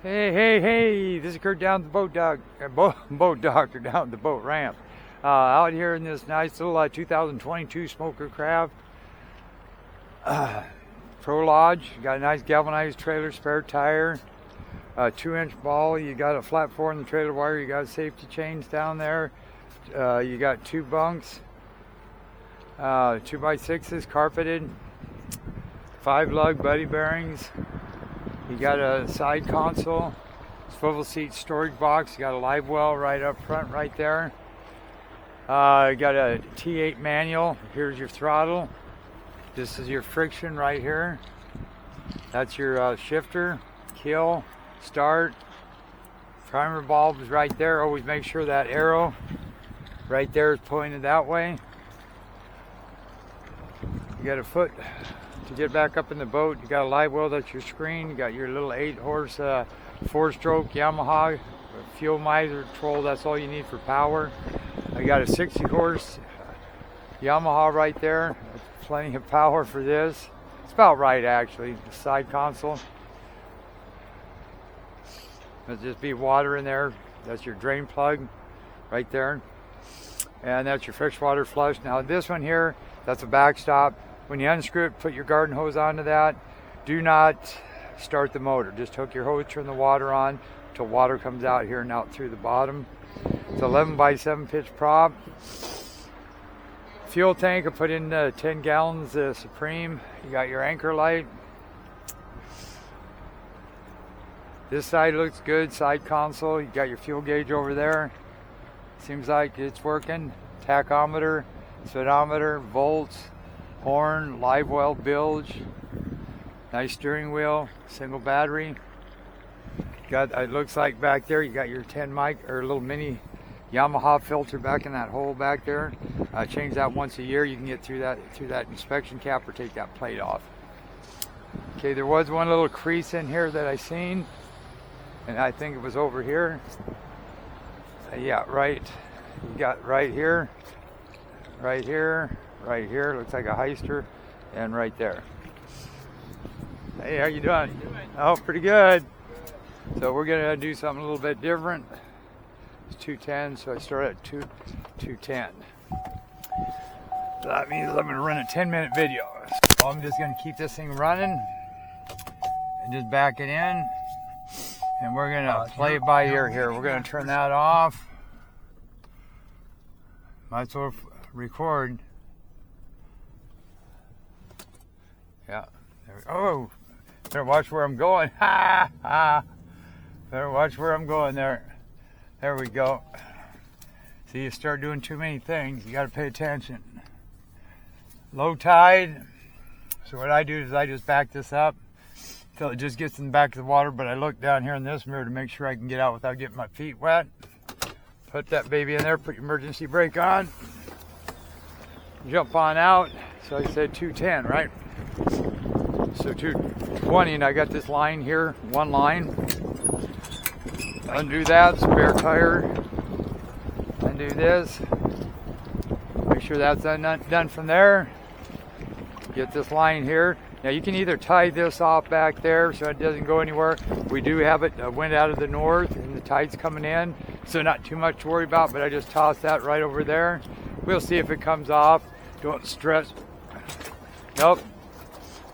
Hey, this is Kurt down at the boat doctor down at the boat ramp. Out here in this nice little 2022 Smoker Craft Pro Lodge. You got a nice galvanized trailer, spare tire, 2-inch ball. You got a flat 4 in the trailer wire. You got safety chains down there. You got 2 bunks, 2x6s carpeted, 5 lug buddy bearings. You got a side console, swivel seat storage box. You got a live well right up front right there. You got a T8 manual. Here's your throttle. This is your friction right here. That's your shifter, kill, start. Primer bulb is right there. Always make sure that arrow right there is pointed that way. You got a foot to get back up in the boat. You got a live well, that's your screen. You got your little 8-horse 4-stroke Yamaha fuel miser troll. That's all you need for power. I got a 60-horse Yamaha right there. That's plenty of power for this. It's about right actually. The side console. There'll just be water in there. That's your drain plug right there. And that's your freshwater flush. Now this one here, that's a backstop. When you unscrew it, put your garden hose onto that. Do not start the motor. Just hook your hose, turn the water on until water comes out here and out through the bottom. It's 11x7 pitch prop. Fuel tank, I put in 10 gallons Supreme. You got your anchor light. This side looks good, side console. You got your fuel gauge over there. Seems like it's working. Tachometer, speedometer, volts, horn, live well bilge, nice steering wheel, single battery. Got, it looks like back there you got your 10 mic or little mini Yamaha filter back in that hole back there. Change that once a year. You can get through that inspection cap or take that plate off. Okay, there was one little crease in here that I seen, and I think it was over here. Yeah, right. You got right here, right here. Right here, looks like a heister, and right there. Hey, how you doing? Oh, pretty good. So we're gonna do something a little bit different. It's 210, so I start at 210. So that means I'm gonna run a 10-minute video. So I'm just gonna keep this thing running and just back it in, and we're gonna play it by ear here. We're gonna turn that off. Might as well record. Yeah, there we go. Oh, better watch where I'm going. Ha, ha. Better watch where I'm going there. There we go. See, you start doing too many things, you got to pay attention. Low tide. So what I do is I just back this up until it just gets in the back of the water, but I look down here in this mirror to make sure I can get out without getting my feet wet. Put that baby in there, put your emergency brake on. Jump on out. So I said 210, right? So 220, and I got this line here, one line. Undo that, spare tire. Undo this. Make sure that's done from there. Get this line here. Now you can either tie this off back there so it doesn't go anywhere. We do have it wind out of the north and the tide's coming in, so not too much to worry about, but I just toss that right over there. We'll see if it comes off. Don't stress. Nope.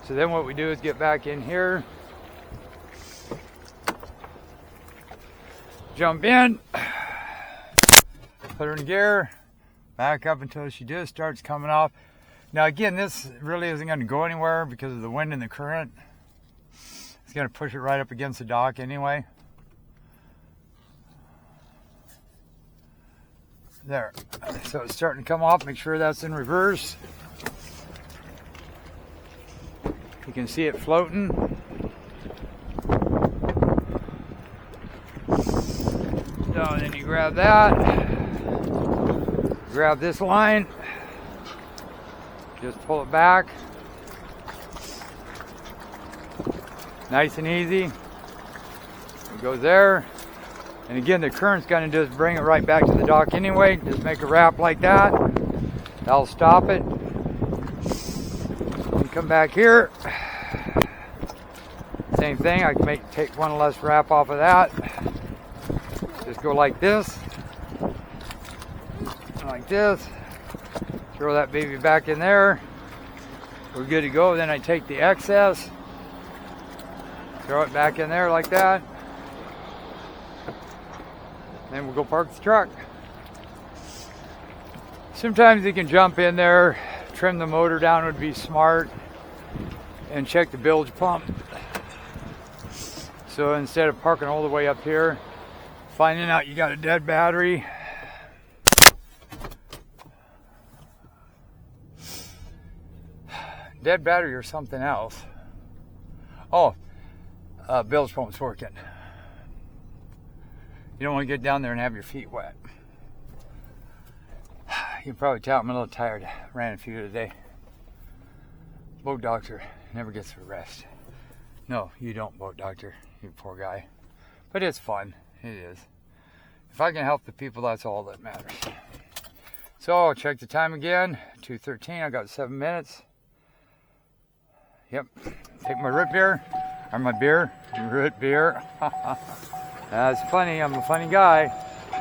So then what we do is get back in here, jump in, put her in gear, back up until she just starts coming off. Now again, this really isn't going to go anywhere because of the wind and the current. It's going to push it right up against the dock anyway. There. So it's starting to come off. Make sure that's in reverse. You can see it floating. So then you grab that. Grab this line. Just pull it back. Nice and easy. It goes there. And again, the current's going to just bring it right back to the dock anyway. Just make a wrap like that. That'll stop it. And come back here. Same thing, I can take one less wrap off of that. Just go like this. Like this. Throw that baby back in there. We're good to go. Then I take the excess. Throw it back in there like that. Then we'll go park the truck. Sometimes you can jump in there, trim the motor down would be smart, and check the bilge pump. So instead of parking all the way up here, finding out you got a dead battery, dead battery or something else. Oh, bilge pump's working. You don't want to get down there and have your feet wet. You can probably tell I'm a little tired. Ran a few today. Boat doctor never gets a rest. No, you don't, boat doctor. You poor guy. But it's fun. It is. If I can help the people, that's all that matters. So, check the time again. 2:13. I got 7 minutes. Yep. Take my root beer. Or my beer. Root beer. That's funny. I'm a funny guy.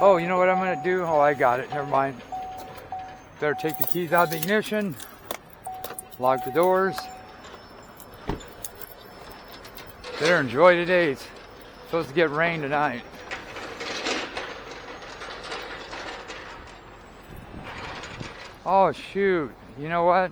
Oh, you know what I'm going to do? Oh, I got it. Never mind. Better take the keys out of the ignition. Lock the doors. Better enjoy today. It's supposed to get rain tonight. Oh, shoot. You know what?